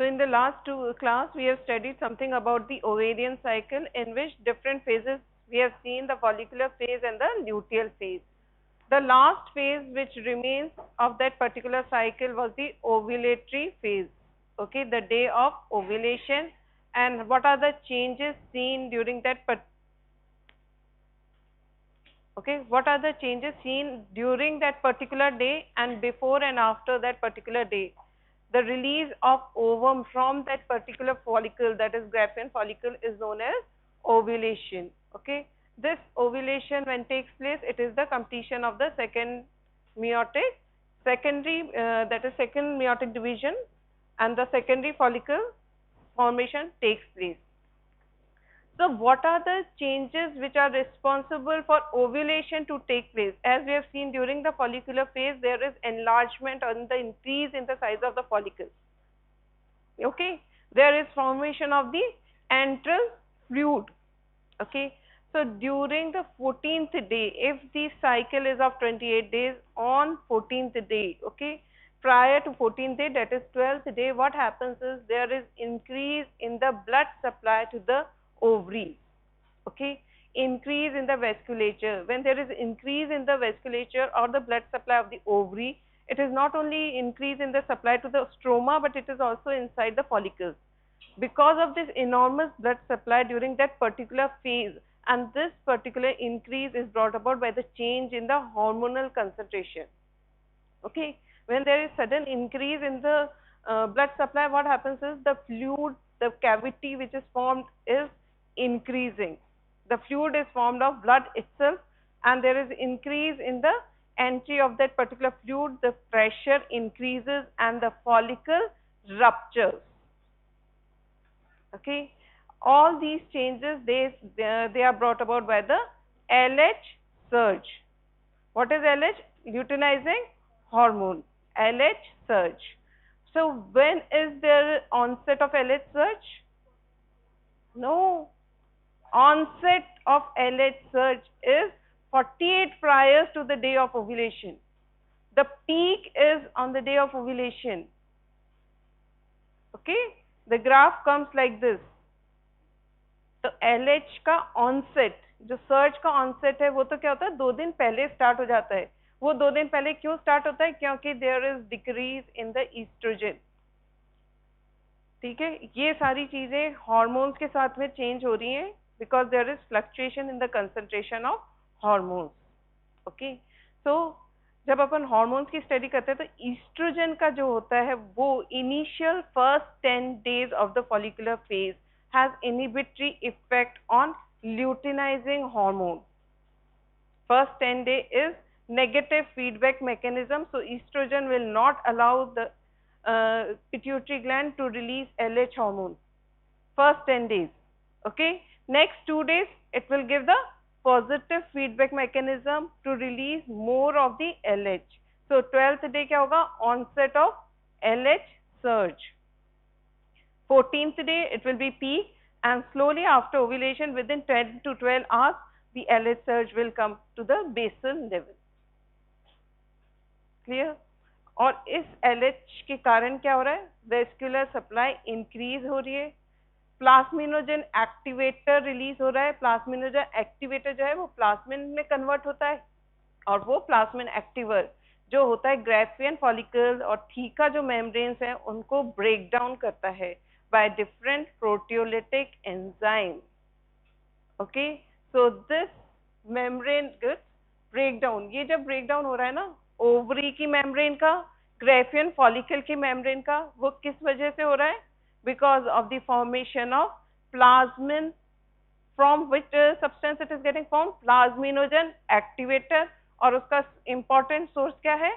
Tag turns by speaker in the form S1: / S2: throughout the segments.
S1: So in the last two class, we have studied something about the ovarian cycle, in which different phases we have seen: the follicular phase and the luteal phase. The last phase which remains of that particular cycle was the ovulatory phase. Okay, the day of ovulation, and what are the changes seen during that what are the changes seen during that particular day and before and after that particular day? The release of ovum from that particular follicle, that is Graafian follicle, is known as ovulation. Okay, this ovulation, when takes place, it is the completion of the secondary second meiotic division, and the secondary follicle formation takes place. So what are the changes which are responsible for ovulation to take place? As we have seen, during the follicular phase, there is enlargement and the increase in the size of the follicle. Okay, there is formation of the antral fluid. Okay, so during the 14th day, if the cycle is of 28 days, on 14th day, okay, prior to 14th day, that is 12th day, what happens is there is increase in the blood supply to the ovaries. Okay, increase in the vasculature. When there is increase in the vasculature or the blood supply of the ovary, it is not only increase in the supply to the stroma, but it is also inside the follicles. Because of this enormous blood supply during that particular phase, and this particular increase is brought about by the change in the hormonal concentration. Okay, when there is sudden increase in the blood supply, what happens is the fluid, the cavity which is formed is increasing. The fluid is formed of blood itself, and there is increase in the entry of that particular fluid. The pressure increases and the follicle ruptures. Okay, all these changes, they are brought about by the LH surge. What is LH? Luteinizing hormone. LH surge. So when is there onset of LH surge? No. Onset of LH surge is 48 prior to the day of ovulation. The peak is on the day of ovulation. Okay, the graph comes like this. तो LH का onset, जो surge का onset है, वो तो क्या होता है, 2 दिन पहले स्टार्ट हो जाता है. वो 2 दिन पहले क्यों स्टार्ट होता है? क्योंकि there is decrease in the estrogen. ठीक है, ये सारी चीजें हार्मोन्स के साथ में चेंज हो रही हैं, because there is fluctuation in the concentration of hormones. Okay, so जब अपन हार्मोन्स की स्टडी करते हैं, तो ईस्ट्रोजन का जो होता है, वो initial first 10 days of the follicular phase has inhibitory effect on luteinizing hormone. First 10 day is negative feedback mechanism, so estrogen will not allow the pituitary gland to release LH hormone. First 10 days. Okay, next 2 days it will give the positive feedback mechanism to release more of the LH. So 12th day क्या होगा? Onset of LH surge. 14th day it will be peak, and slowly after ovulation, within 10 to 12 hours, the LH surge will come to the basal level. Clear? और इस LH के कारण क्या हो रहा है? वेस्कुलर सप्लाई इंक्रीज हो रही है, प्लाज्मिनोजन एक्टिवेटर रिलीज हो रहा है. प्लाज्मिनोजन एक्टिवेटर जो है वो प्लाज्मिन में कन्वर्ट होता है, और वो प्लाज्मिन एक्टिवर जो होता है ग्राफियन फॉलिकल और थीका जो मेम्ब्रेन्स हैं उनको ब्रेक डाउन करता है by different proteolytic enzyme. Okay, so this membrane gets breakdown. ये जब breakdown हो रहा है ना, ओवरी की मेम्ब्रेन का, ग्राफियन फॉलिकल की मेम्ब्रेन का, वो किस वजह से हो रहा है? Because of the formation of plasmin. From which substance it is getting formed? Plasminogen activator, और उसका important source क्या है?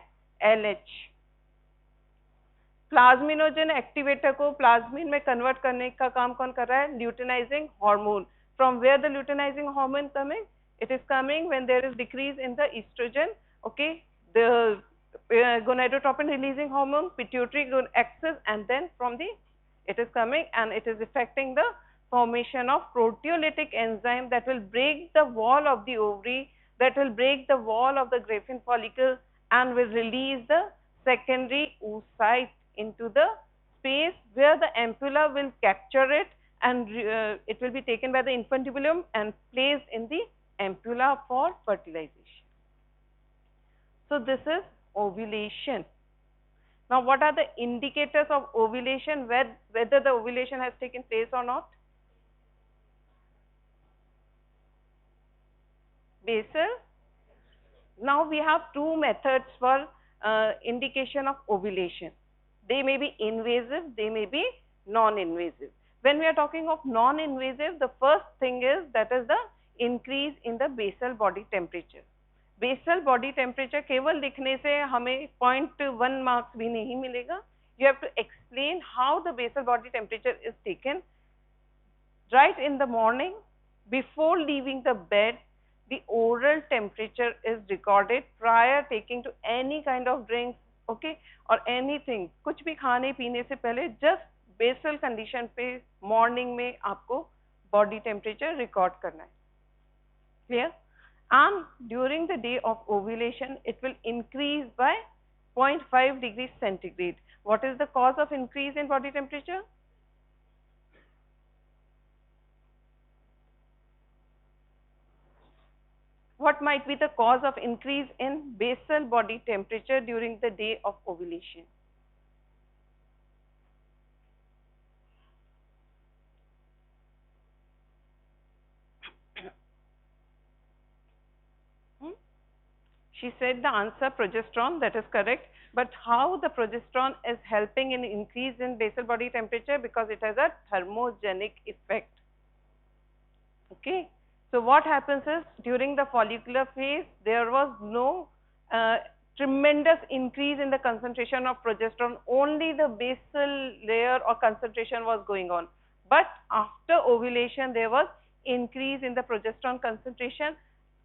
S1: LH. प्लाज्मिनोजन एक्टिवेटर को प्लाज्मिन में कन्वर्ट करने का काम कौन कर रहा है? Luteinizing hormone. From where the luteinizing hormone coming? It is coming when there is decrease in the estrogen. Okay, the gonadotropin releasing hormone, pituitary axis, and then from the it is coming and it is affecting the formation of proteolytic enzyme that will break the wall of the ovary, that will break the wall of the Graafian follicle, and will release the secondary oocyte into the space where the ampulla will capture it, and it will be taken by the infundibulum and placed in the ampulla for fertilization. So this is ovulation. Now, what are the indicators of ovulation, whether the ovulation has taken place or not? Basal. Now, we have two methods for indication of ovulation. They may be invasive, they may be non-invasive. When we are talking of non-invasive, the first thing is that is the increase in the basal body temperature. Basal body temperature केवल लिखने से हमें 0.1 marks भी नहीं मिलेगा. You have to explain how the basal body temperature is taken. Right in the morning, before leaving the bed, the oral temperature is recorded prior taking to any kind of drinks, okay, or anything. कुछ भी खाने पीने से पहले just basal condition पे morning में आपको body temperature record करना है. Clear? And during the day of ovulation, it will increase by 0.5 degrees centigrade. What is the cause of increase in body temperature? What might be the cause of increase in basal body temperature during the day of ovulation? She said the answer progesterone, that is correct. But how the progesterone is helping in increase in basal body temperature? Because it has a thermogenic effect. Okay. So what happens is during the follicular phase, there was no tremendous increase in the concentration of progesterone. Only the basal layer or concentration was going on. But after ovulation, there was increase in the progesterone concentration,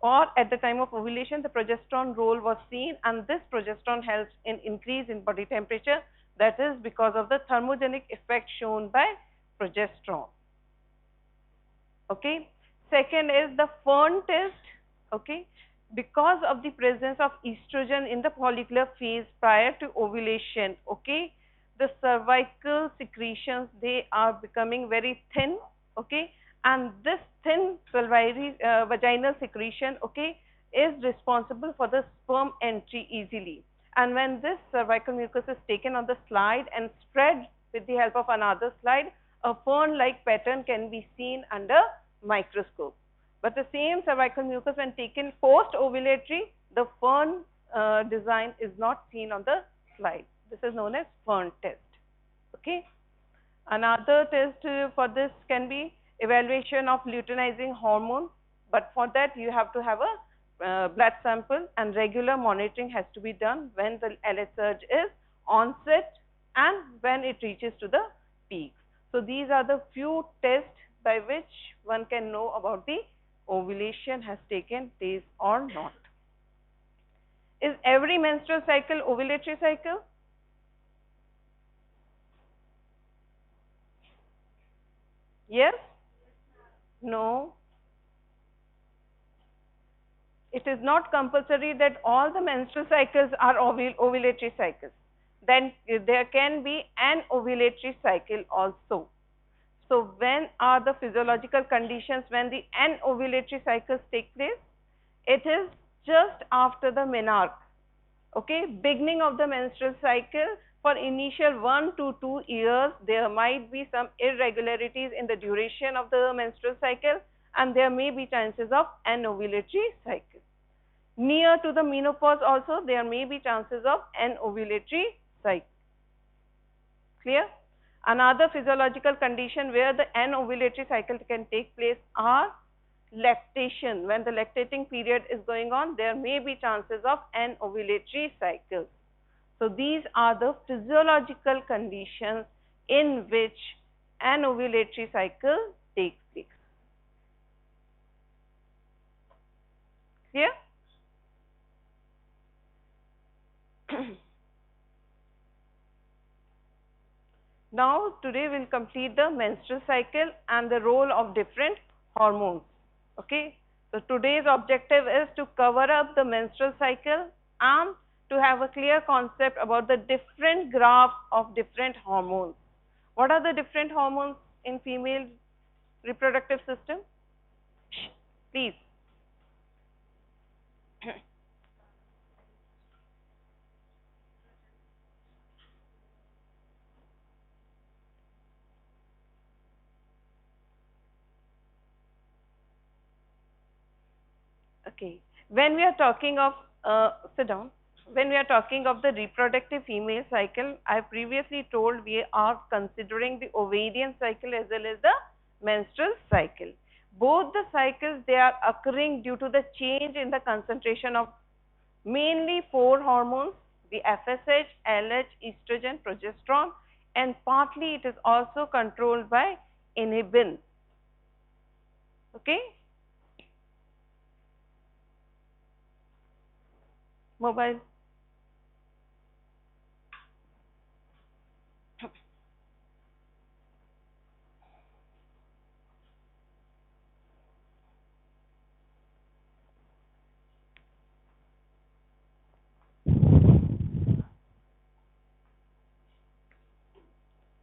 S1: or at the time of ovulation, the progesterone role was seen, and this progesterone helps in increase in body temperature. That is because of the thermogenic effect shown by progesterone. Okay. Second is the Fern test. Okay. Because of the presence of estrogen in the follicular phase prior to ovulation, okay, the cervical secretions, they are becoming very thin. Okay. And this thin vaginal secretion, okay, is responsible for the sperm entry easily. And when this cervical mucus is taken on the slide and spread with the help of another slide, a fern-like pattern can be seen under microscope. But the same cervical mucus, when taken post-ovulatory, the fern design is not seen on the slide. This is known as Fern test. Okay. Another test for this can be evaluation of luteinizing hormone, but for that you have to have a blood sample, and regular monitoring has to be done when the LH surge is onset and when it reaches to the peak. So these are the few tests by which one can know about the ovulation has taken place or not. Is every menstrual cycle ovulatory cycle? Yes? No. It is not compulsory that all the menstrual cycles are ovulatory cycles. Then there can be an ovulatory cycle also. So when are the physiological conditions when the anovulatory cycles take place? It is just after the menarche. Okay, beginning of the menstrual cycle. For initial 1 to 2 years, there might be some irregularities in the duration of the menstrual cycle, and there may be chances of anovulatory cycle. Near to the menopause also, there may be chances of anovulatory cycle. Clear? Another physiological condition where the anovulatory cycle can take place are lactation. When the lactating period is going on, there may be chances of anovulatory cycles. So these are the physiological conditions in which an ovulatory cycle takes place. Clear? Now today we will complete the menstrual cycle and the role of different hormones. Okay. So today's objective is to cover up the menstrual cycle and to have a clear concept about the different graphs of different hormones. What are the different hormones in female reproductive system? Shh, please. Okay. When we are talking of, sit down. When we are talking of the reproductive female cycle, I previously told we are considering the ovarian cycle as well as the menstrual cycle. Both the cycles, they are occurring due to the change in the concentration of mainly four hormones, the FSH, LH, estrogen, progesterone, and partly it is also controlled by inhibin. Okay? Mobile.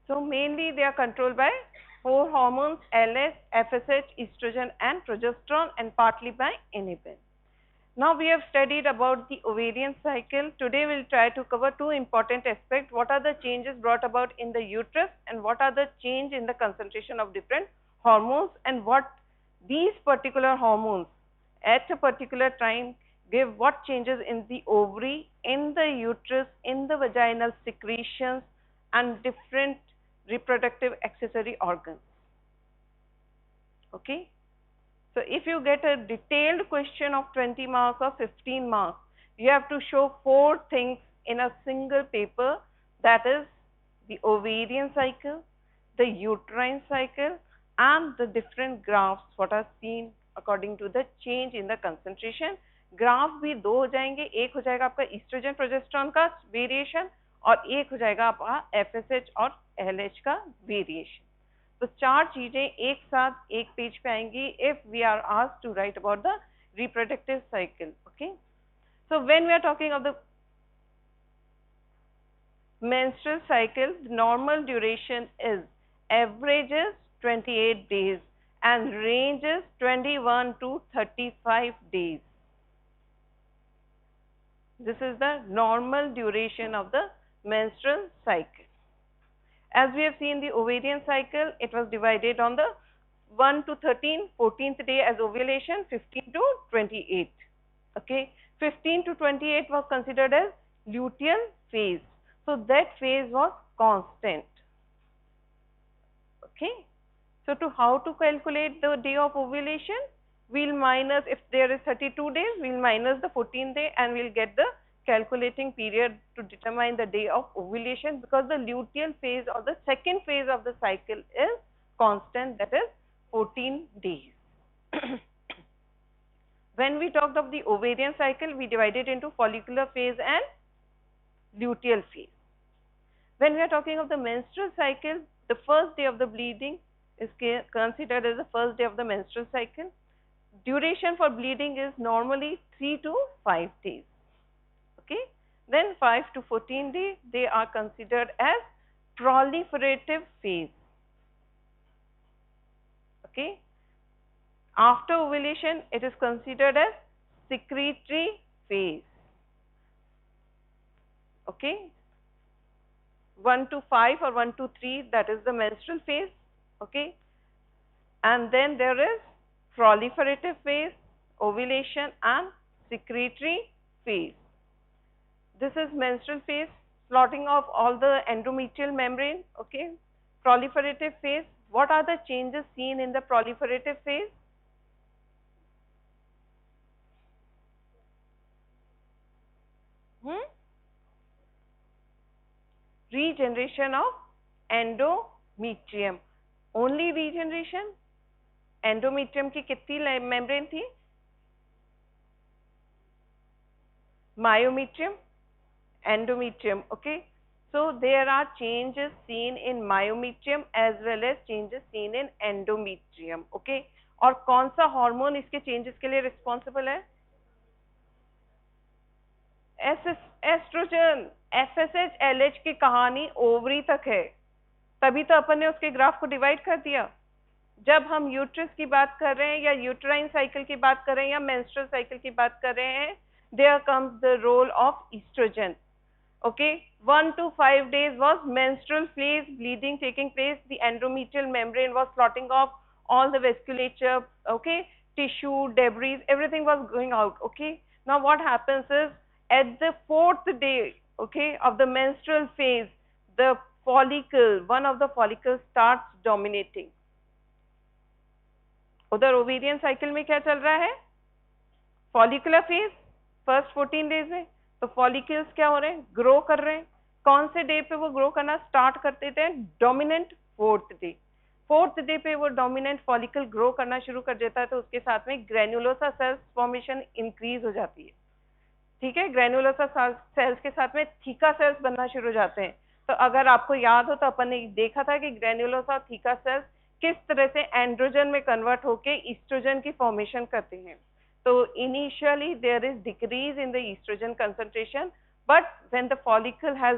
S1: So mainly they are controlled by four hormones, LH, FSH, estrogen and progesterone, and partly by inhibin. Now we have studied about the ovarian cycle. Today we will try to cover two important aspects. What are the changes brought about in the uterus and what are the change in the concentration of different hormones, and what these particular hormones at a particular time give what changes in the ovary, in the uterus, in the vaginal secretions and different reproductive accessory organs. Okay. So if you get a detailed question of 20 marks or 15 marks, you have to show four things in a single paper, that is the ovarian cycle, the uterine cycle and the different graphs what are seen according to the change in the concentration. Graph भी दो हो जाएंगे, एक हो जाएगा आपका oestrogen progesterone का variation और एक हो जाएगा आपका एफएसएच और एलएच का वेरिएशन. तो चार चीजें एक साथ एक पेज पे आएंगी if we are asked to write about the reproductive cycle. Okay, so when we are talking of the menstrual cycle, the normal duration is averages 28 days and ranges 21 to 35 days. This is the normal duration of the menstrual cycle. As we have seen the ovarian cycle, it was divided on the 1 to 13, 14th day as ovulation, 15 to 28. Okay, 15 to 28 was considered as luteal phase. So that phase was constant. Okay, so to how to calculate the day of ovulation? We'll minus, if there is 32 days, we'll minus the 14th day and we'll get the calculating period to determine the day of ovulation, because the luteal phase or the second phase of the cycle is constant, that is 14 days. When we talked of the ovarian cycle, we divided into follicular phase and luteal phase. When we are talking of the menstrual cycle, the first day of the bleeding is considered as the first day of the menstrual cycle. Duration for bleeding is normally 3 to 5 days. Okay, then 5 to 14 days, they are considered as proliferative phase. Okay, after ovulation, it is considered as secretory phase. Okay, 1 to 5 or 1 to 3, that is the menstrual phase. Okay, and then there is proliferative phase, ovulation and secretory phase. This is menstrual phase, plotting of all the endometrial membrane. Okay, proliferative phase. What are the changes seen in the proliferative phase? Regeneration of endometrium. Only regeneration? Endometrium की कितनी membrane थी? Myometrium, endometrium. Okay, so there are changes seen in myometrium as well as changes seen in endometrium. Okay, और कौन सा hormone इसके changes के लिए responsible है? एस्ट्रोजन. एफएसएच एलएच की कहानी ओवरी तक है. तभी तो अपन ने उसके ग्राफ को डिवाइड कर दिया। जब हम यूट्रस की बात कर रहे हैं या यूट्राइन साइकिल की बात कर रहे हैं या मेंस्ट्रुअल साइकिल की बात कर रहे हैं, there comes the role of estrogen. Okay, 1 to 5 days was menstrual phase, bleeding taking place, the endometrial membrane was clotting off, all the vasculature, okay, tissue, debris, everything was going out, okay. Now what happens is, at the 4th day, okay, of the menstrual phase, the follicle, one of the follicles starts dominating. उधर ovarian cycle में क्या चल रहा है? Follicular phase first 14 days में, तो follicles क्या हो रहे हैं? ग्रो कर रहे हैं। कौन से डे पे वो ग्रो करना स्टार्ट कर देते हैं? Dominant 4th day. 4th day पे वो डोमिनेंट फॉलिकल ग्रो करना शुरू कर देता है, तो उसके साथ में ग्रेन्युलोसा सेल्स फॉर्मेशन इंक्रीज हो जाती है। ठीक है, ग्रेन्युलोसा सेल्स के साथ में थीका सेल्स बनना शुरू हो जाते हैं। तो अगर आपको याद हो तो अपन ने देखा था कि ग्रेन्युलोसा थीका सेल्स किस तरह से एंड्रोजन में कन्वर्ट होके ईस्ट्रोजन की फॉर्मेशन करते हैं। So initially there is decrease in the estrogen concentration, but when the follicle has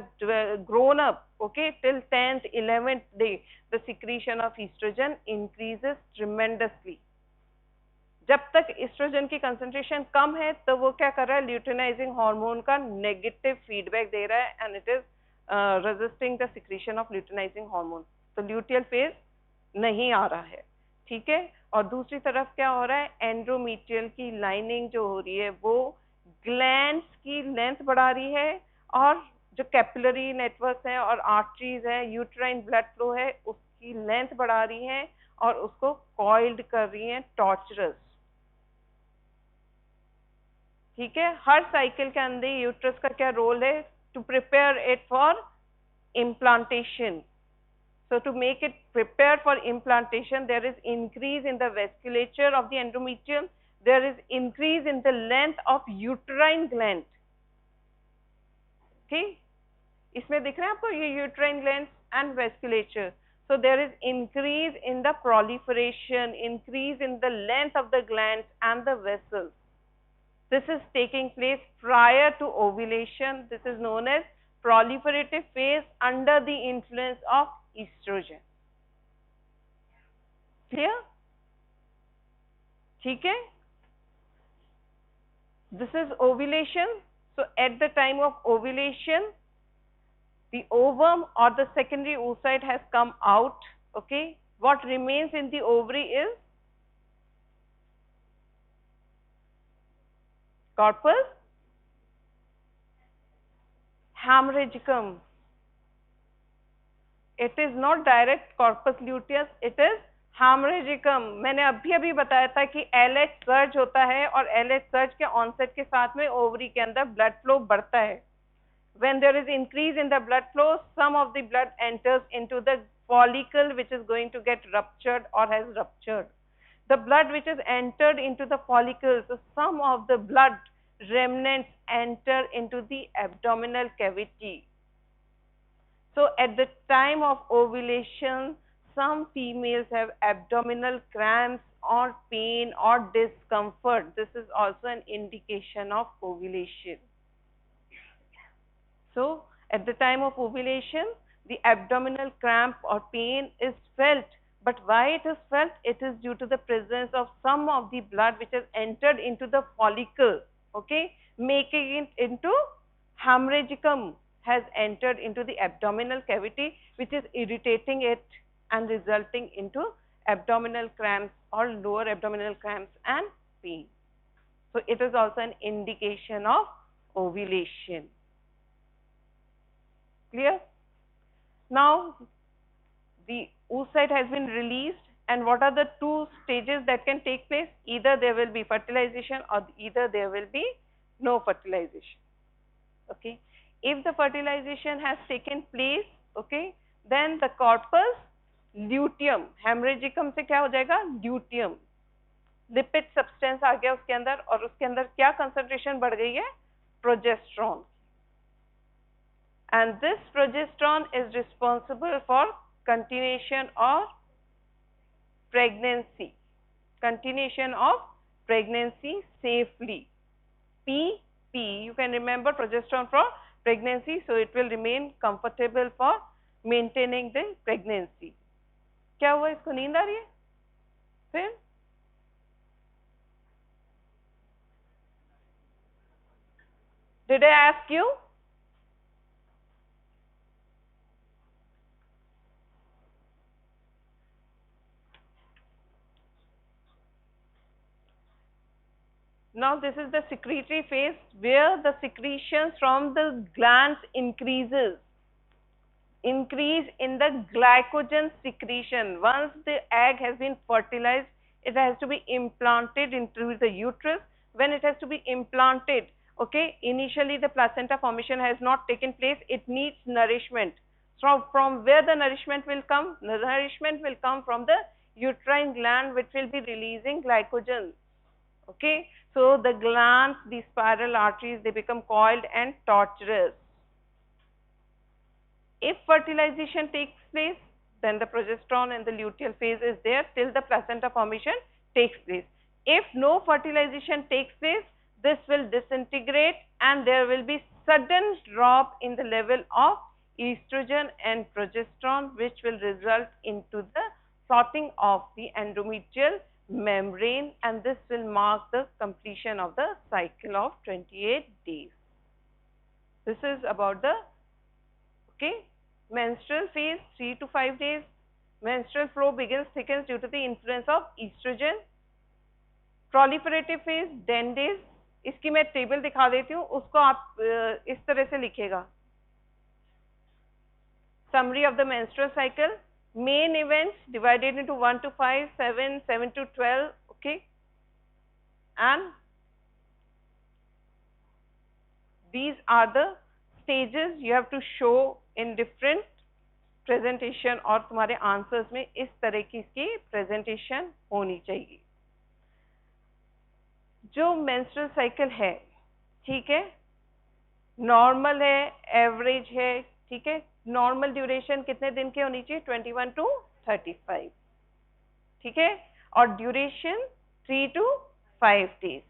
S1: grown up, okay, till 10th 11th day, the secretion of estrogen increases tremendously. जब तक oestrogen की concentration कम है तो वो क्या कर रहा है? ल्यूटिनाइजिंग हार्मोन का नेगेटिव फीडबैक दे रहा है, and it is resisting the secretion of luteinizing hormone. तो ल्यूटियल फेज नहीं आ रहा है, ठीक है। और दूसरी तरफ क्या हो रहा है? एंडोमेट्रियल की लाइनिंग जो हो रही है वो ग्लैंड्स की लेंथ बढ़ा रही है, और जो कैपिलरी नेटवर्क है और आर्टरीज है, यूट्राइन ब्लड फ्लो है, उसकी लेंथ बढ़ा रही है और उसको कॉइल्ड कर रही है, टॉर्चरस। ठीक है, हर साइकिल के अंदर यूट्रस का क्या रोल है? To prepare it for implantation. So to make it prepare for implantation, there is increase in the vasculature of the endometrium. There is increase in the length of uterine gland. Okay, इसमें दिख रहा है आपको ये uterine glands and vasculature. So there is increase in the proliferation, increase in the length of the glands and the vessels. This is taking place prior to ovulation. This is known as proliferative phase under the influence of estrogen. Clear? ठीक है? This is ovulation. So at the time of ovulation, the ovum or the secondary oocyte has come out. Okay, what remains in the ovary is corpus hemorrhagicum. It is not direct corpus luteus, it is hemorrhagicum. मैंने अभी बताया था कि LH surge होता है और LH surge के onset के साथ में ओवरी के अंदर ब्लड फ्लो बढ़ता है. When there is increase in the blood flow, some of the blood enters into the follicle which is going to get ruptured or has ruptured. The blood which is entered into the follicles, so some of the blood remnants enter into the abdominal cavity. So at the time of ovulation, some females have abdominal cramps or pain or discomfort. This is also an indication of ovulation. So at the time of ovulation, the abdominal cramp or pain is felt. But why it is felt? It is due to the presence of some of the blood which has entered into the follicle, okay, making it into hemorrhagicum, has entered into the abdominal cavity, which is irritating it and resulting into abdominal cramps or lower abdominal cramps and pain. So it is also an indication of ovulation. Clear? Now the oocyte has been released, and what are the two stages that can take place? Either there will be fertilization or either there will be no fertilization. Okay, if the fertilization has taken place, okay, then the corpus luteum, hemorrhagicum से क्या हो जाएगा? Luteum, lipid substance आ गया उसके अंदर, और उसके अंदर क्या concentration बढ़ गई है? Progesterone. And this progesterone is responsible for continuation of pregnancy, continuation of pregnancy safely. PP, you can remember progesterone for pregnancy, so it will remain comfortable for maintaining the pregnancy. क्या हुआ, इसको नींद आ रही है? फिर did I ask you? Now this is the secretory phase where the secretions from the glands increase in the glycogen secretion. Once the egg has been fertilized, it has to be implanted into the uterus. When it has to be implanted, okay, initially the placenta formation has not taken place, it needs nourishment. So from where the nourishment will come? The nourishment will come from the uterine gland, which will be releasing glycogen. Okay, so the glands, the spiral arteries, they become coiled and tortuous. If fertilization takes place, then the progesterone and the luteal phase is there till the placenta formation takes place. If no fertilization takes place, this will disintegrate and there will be sudden drop in the level of estrogen and progesterone, which will result into the clotting of the endometrial membrane, and this will mark the completion of the cycle of 28 days. This is about the menstrual phase, 3 to 5 days. Menstrual flow begins thickens due to the influence of estrogen. Proliferative phase 10 days. इसकी मैं table दिखा देती हूँ, उसको आप इस तरह से लिखेगा. Summary of the menstrual cycle. Main events divided into 1 to 5, 7, 7 to 12, okay, and these are the stages you have to show in different presentation, और तुम्हारे answers में इस तरह की इसकी presentation होनी चाहिए. जो menstrual cycle है, ठीक है, normal है, average है, ठीक है, नॉर्मल ड्यूरेशन कितने दिन की होनी चाहिए? 21 to 35, ठीक है, और duration 3 to 5 days.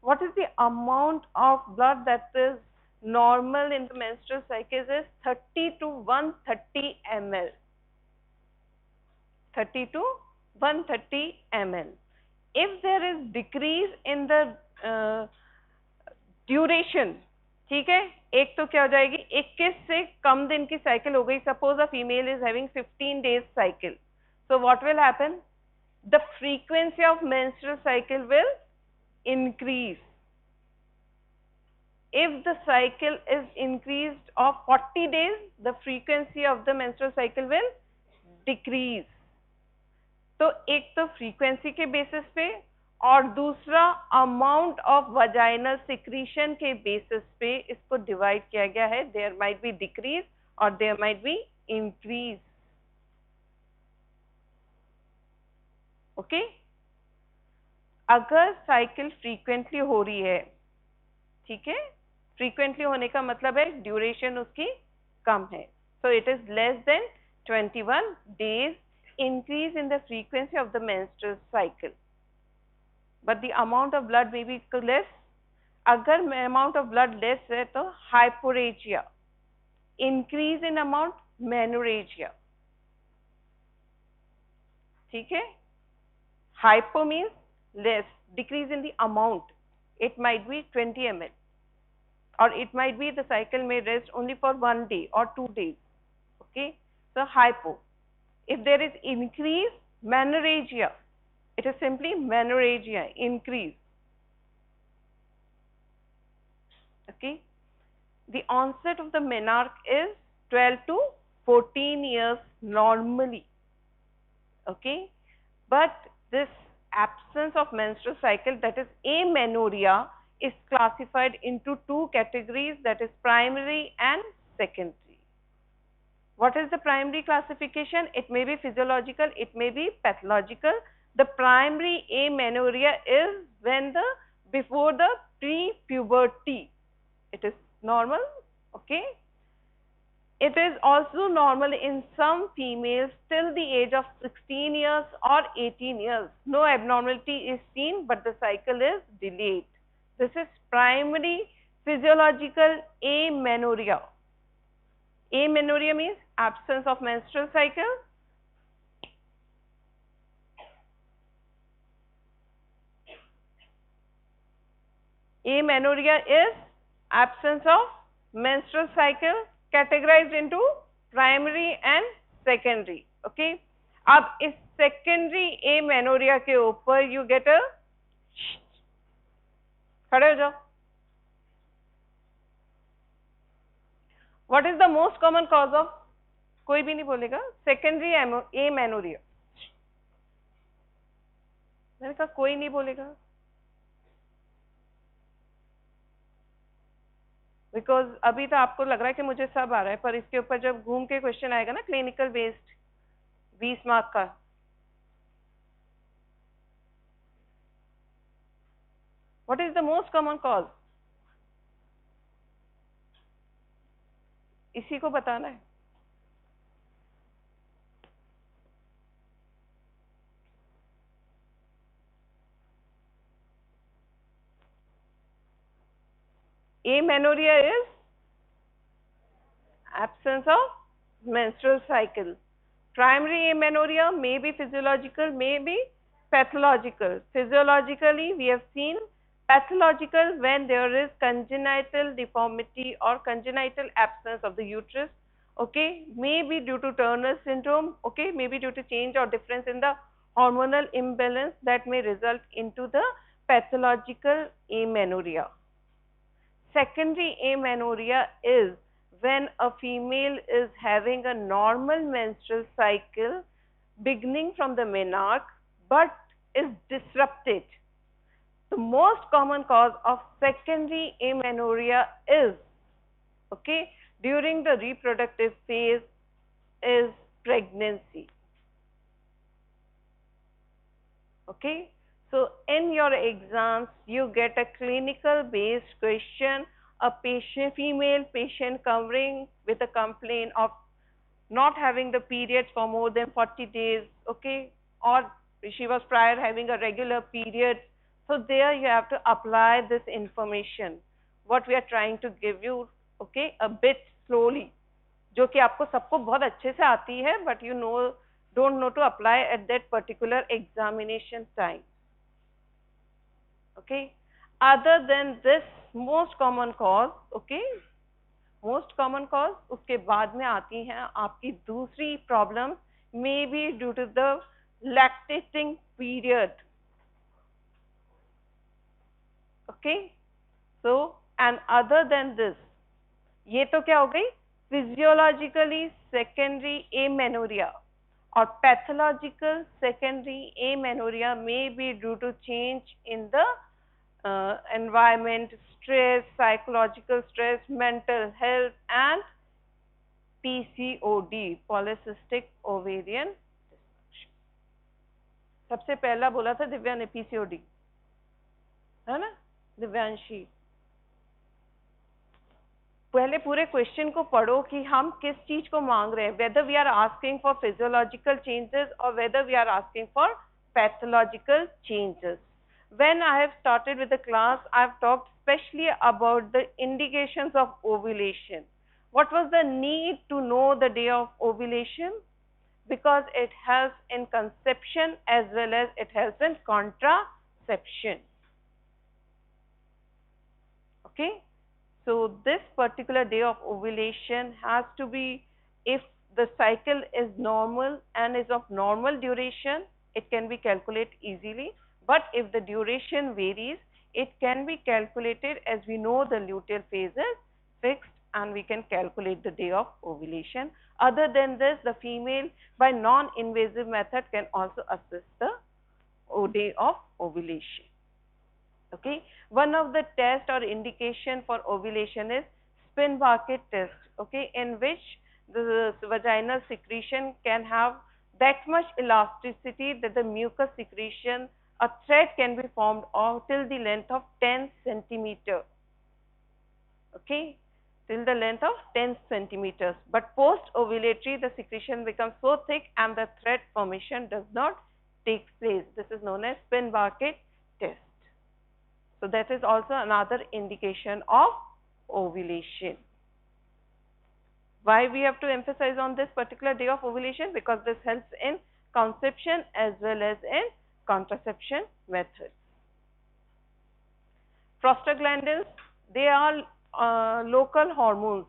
S1: What is the amount of blood that is normal in the menstrual cycle? Is 30 to 130 ml. 30 to 130 ml. If there is decrease in the duration, ठीक है, एक तो क्या हो जाएगी, 21 से कम दिन की साइकिल हो गई. Suppose a female is having 15 days cycle, so what will happen? The frequency of menstrual cycle will increase. If the cycle is increased of 40 days, the frequency of the menstrual cycle will decrease. तो एक तो frequency के basis पे और दूसरा amount of vaginal secretion के basis पे इसको डिवाइड किया गया है. देयर माइट बी डिक्रीज और there might be increase. Okay, अगर साइकिल फ्रीक्वेंटली हो रही है, ठीक है, फ्रीक्वेंटली होने का मतलब है ड्यूरेशन उसकी कम है, so it is less than 21 days, increase in the frequency of the menstrual cycle, but the amount of blood may be less. अगर amount of blood less है तो hyporrhagia, increase in amount menorrhagia, ठीक है. Hypo means less, decrease in the amount. It might be 20 ml, or it might be the cycle may rest only for 1 day or 2 days. Okay, so hypo. If there is increase, menorrhagia, it is simply menorrhagia, increase. Okay, the onset of the menarche is 12 to 14 years normally. Okay, but this absence of menstrual cycle, that is amenorrhea, is classified into two categories, that is primary and secondary. What is the primary classification? It may be physiological, it may be pathological. The primary amenorrhea is when before the pre-puberty, it is normal. Okay, it is also normal in some females till the age of 16 years or 18 years. No abnormality is seen, but the cycle is delayed. This is primary physiological amenorrhea. Amenorrhea means absence of menstrual cycle. Amenorrhea is absence of menstrual cycle categorized into primary and secondary. Okay. अब इस secondary amenorrhea के ऊपर you get a खड़े हो जाओ. What is the most common cause of? कोई भी नहीं बोलेगा. Secondary amenorrhea. मैंने कहा कोई नहीं बोलेगा. बिकॉज अभी तो आपको लग रहा है कि मुझे सब आ रहा है, पर इसके ऊपर जब घूम के क्वेश्चन आएगा ना क्लिनिकल बेस्ड 20 मार्क का, what is the most common cause, इसी को बताना है. Amenorrhea is absence of menstrual cycle. Primary amenorrhea may be physiological, may be pathological. Physiologically, we have seen pathological when there is congenital deformity or congenital absence of the uterus. Okay, may be due to Turner syndrome. Okay, may be due to change or difference in the hormonal imbalance that may result into the pathological amenorrhea. Secondary amenorrhea is when a female is having a normal menstrual cycle beginning from the menarche but is disrupted. The most common cause of secondary amenorrhea is, okay, during the reproductive phase is pregnancy. Okay. So, in your exams, you get a clinical based question, a patient, female patient covering with a complaint of not having the periods for more than 40 days, okay, or she was prior having a regular period. So, there you have to apply this information, what we are trying to give you, okay, a bit slowly, जो कि आपको सबको बहुत अच्छे से आती है, but you know, don't know to apply at that particular examination time. Okay, other than this most common cause, okay, most common cause, उसके बाद में आती हैं आपकी दूसरी problem, may be due to the lactating period. Okay, so and other than this, ये तो क्या हो गई physiologically secondary amenorrhea, or pathological secondary amenorrhea may be due to change in the environment, stress, psychological stress, mental health and PCOD, polycystic ovarian dysfunction. सबसे पहला बोला था दिव्या ने PCOD, है ना दिव्यांशी. पहले पूरे क्वेश्चन को पढ़ो कि हम किस चीज को मांग रहे हैं, whether we are asking for physiological changes or whether we are asking for pathological changes. When I have started with the class, I have talked especially about the indications of ovulation. What was the need to know the day of ovulation? Because it helps in conception as well as it helps in contraception. Okay. So, this particular day of ovulation has to be, if the cycle is normal and is of normal duration, it can be calculated easily. But if the duration varies, it can be calculated as we know the luteal phase is fixed and we can calculate the day of ovulation. Other than this, the female by non-invasive method can also assess the day of ovulation. Okay, one of the test or indication for ovulation is Spin-Barrett test, okay, in which the vaginal secretion can have that much elasticity that the mucus secretion, a thread can be formed till the length of 10 centimeter, okay, till the length of 10 centimeters. But post-ovulatory, the secretion becomes so thick and the thread formation does not take place. This is known as Spin-Barrett test. So, that is also another indication of ovulation. Why we have to emphasize on this particular day of ovulation? Because this helps in conception as well as in contraception methods. Prostaglandins, they are local hormones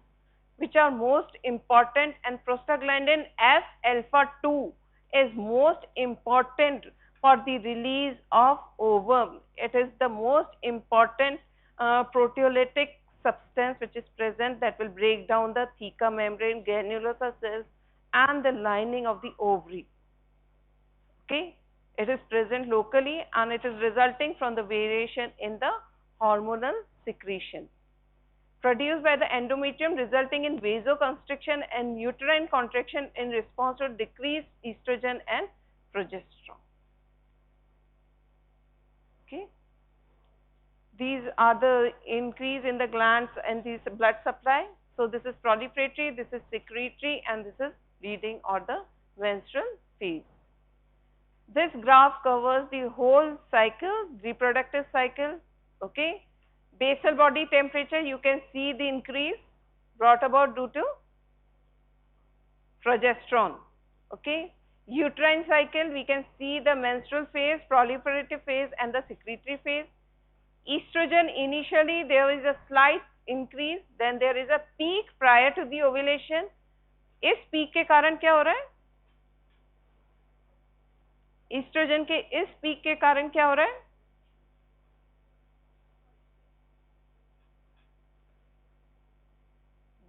S1: which are most important, and prostaglandin F alpha 2 is most important for the release of ovum. It is the most important proteolytic substance which is present that will break down the theca membrane, granulosa cells and the lining of the ovary. Okay, it is present locally and it is resulting from the variation in the hormonal secretion produced by the endometrium, resulting in vasoconstriction and uterine contraction in response to decreased estrogen and progesterone. Okay, these are the increase in the glands and this blood supply. So this is proliferatory, this is secretory, and this is bleeding or the menstrual phase. This graph covers the whole cycle, reproductive cycle. Okay, basal body temperature, you can see the increase brought about due to progesterone. Okay, uterine cycle, we can see the menstrual phase, proliferative phase and the secretory phase. Estrogen, initially there is a slight increase, then there is a peak prior to the ovulation. इस peak के कारण क्या हो रहा है? Oestrogen के इस peak के कारण क्या हो रहा है?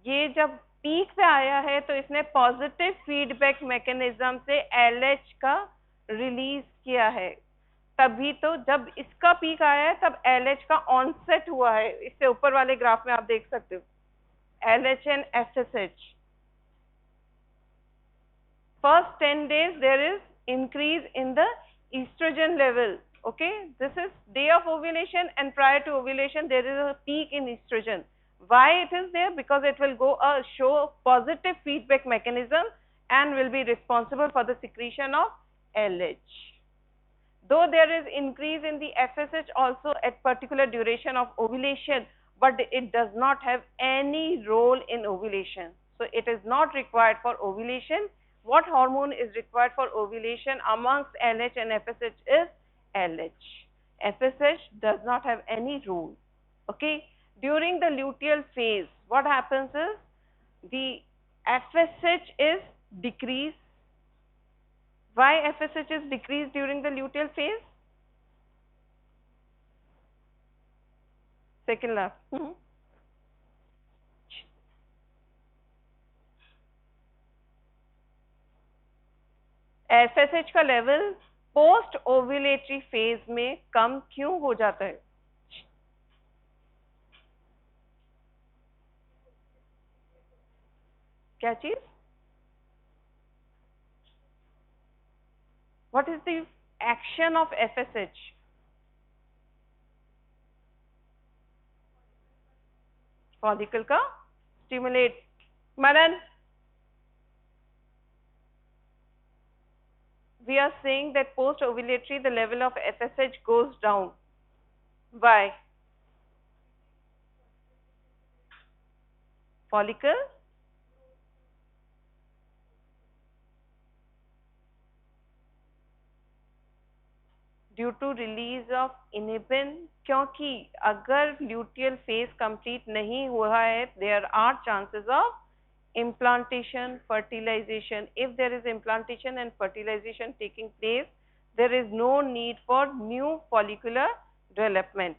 S1: ये जब पीक पे आया है तो इसने पॉजिटिव फीडबैक मैकेनिज्म से एलएच का रिलीज किया है, तभी तो जब इसका पीक आया है तब एलएच का ऑनसेट हुआ है. इससे ऊपर वाले ग्राफ में आप देख सकते हो LH and FSH. First 10 days there is increase in the estrogen level. Okay, this is day of ovulation, and prior to ovulation there is a peak in estrogen. Why it is there? Because it will go show positive feedback mechanism and will be responsible for the secretion of LH. Though there is increase in the FSH also at particular duration of ovulation, but it does not have any role in ovulation. So it is not required for ovulation. What hormone is required for ovulation amongst LH and FSH is LH. FSH does not have any role. Okay. During the luteal phase, what happens is the FSH is decreased. Why FSH is decreased during the luteal phase? Second last. FSH का level post ovulatory phase में कम क्यों हो जाता है? क्या चीज? What is the action of FSH? Follicle का stimulate. Manan, we are saying that post ovulatory the level of FSH goes down. Why? Follicle due to release of inhibin, क्योंकि अगर ल्यूटियल फेज कंप्लीट नहीं हुआ है there are chances of implantation, fertilization. If there is implantation and fertilization taking place, there is no need for new follicular development.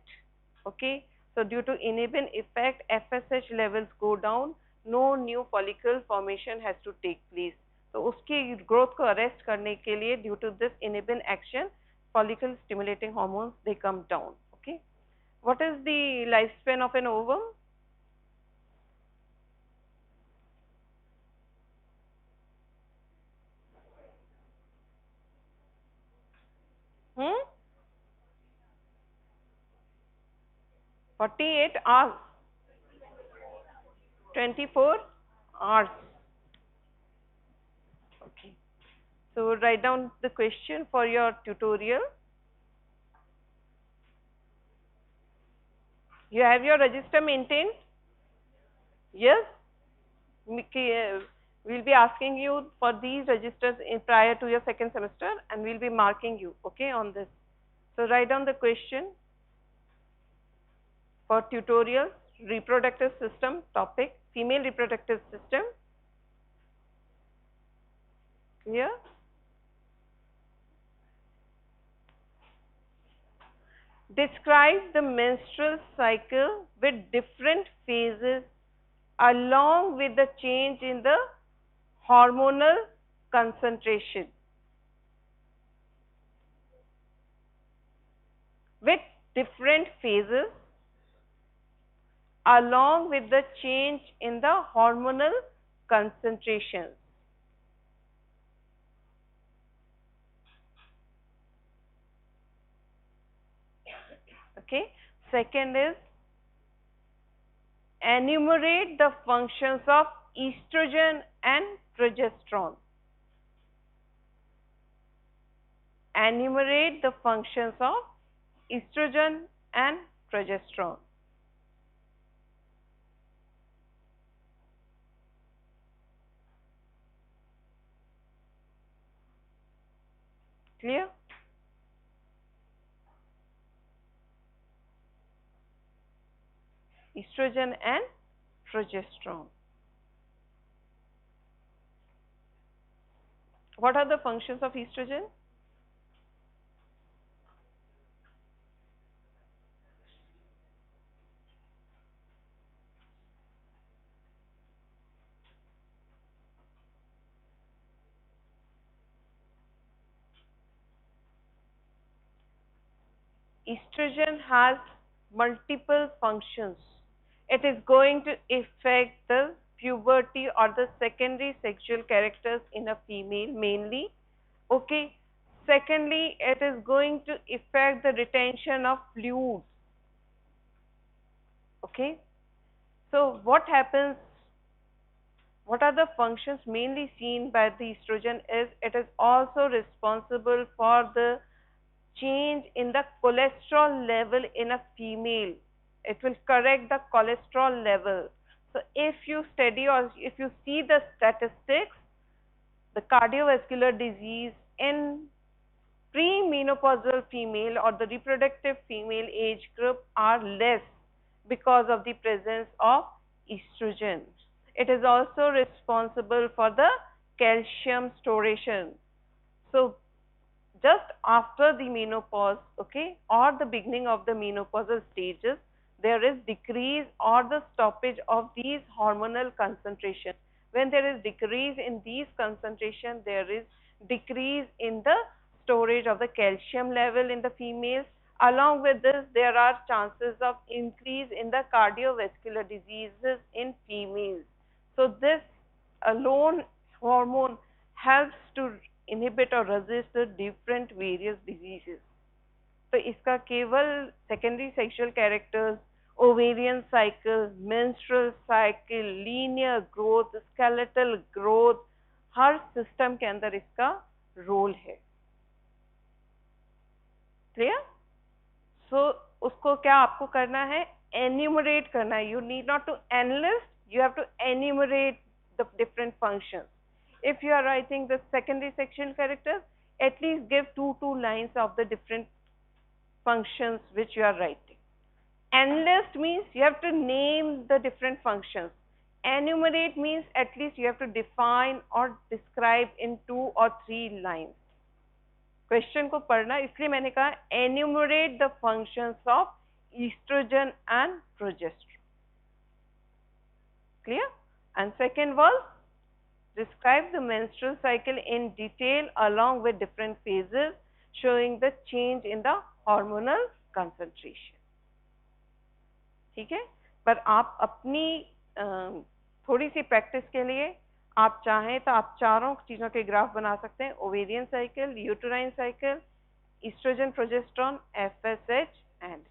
S1: Okay, so due to inhibin effect, FSH levels go down, no new follicle formation has to take place. तो उसकी growth को arrest करने के लिए due to this inhibin action, follicle stimulating hormones they come down. Okay, what is the lifespan of an ovum? 48 hours, 24 hours. Okay, so write down the question for your tutorial. You have your register maintained? Yes? we'll be asking you for these registers in prior to your second semester, and we'll be marking you, okay, on this. So write down the question for tutorial, reproductive system topic, female reproductive system. Clear? Describe the menstrual cycle with different phases along with the change in the hormonal concentration. With different phases along with the change in the hormonal concentration. Okay. Second is enumerate the functions of estrogen and progesterone. Enumerate the functions of estrogen and progesterone. Clear? Estrogen and progesterone. What are the functions of estrogen? Estrogen has multiple functions. It is going to affect the puberty or the secondary sexual characters in a female mainly. Okay. Secondly, it is going to affect the retention of fluids. Okay. So what happens? What are the functions mainly seen by the estrogen is it is also responsible for the change in the cholesterol level in a female. It will correct the cholesterol level. So if you study or if you see the statistics, the cardiovascular disease in premenopausal female or the reproductive female age group are less because of the presence of estrogen. It is also responsible for the calcium storation. So just after the menopause, okay, or the beginning of the menopausal stages, there is decrease or the stoppage of these hormonal concentration. When there is decrease in these concentration, there is decrease in the storage of the calcium level in the females. Along with this, there are chances of increase in the cardiovascular diseases in females. So this alone hormone helps to inhibit or resist the different various diseases. तो इसका केवल secondary sexual characters, ovarian cycle, menstrual cycle, linear growth, skeletal growth, हर system के अंदर इसका role है. Clear? So उसको क्या आपको करना है? Enumerate करना है. You need not to enlist, you have to enumerate the different functions. If you are writing the secondary sexual characters, at least give two lines of the different functions which you are writing. Enlist means you have to name the different functions. Enumerate means at least you have to define or describe in 2 or 3 lines. Question को पढ़ना इसलिए मैंने कहा enumerate the functions of estrogen and progesterone. Clear? And second was describe the menstrual cycle in detail along with different phases showing the change in the hormonal concentration. ठीक है? पर आप अपनी थोड़ी सी प्रैक्टिस के लिए आप चाहें तो आप चारों चीजों के ग्राफ बना सकते हैं. Ovarian cycle, uterine cycle, estrogen, progesterone, FSH and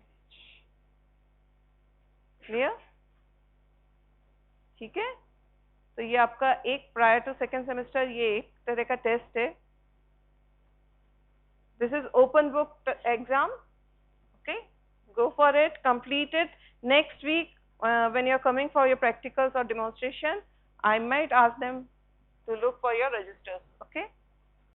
S1: clear? ठीक है? तो ये आपका एक प्रायर टू सेकेंड सेमेस्टर ये एक तरह का टेस्ट है. This is open book exam. Okay, go for it, complete it. Next week when you are coming for your practicals or demonstration, I might ask them to look for your registers, okay.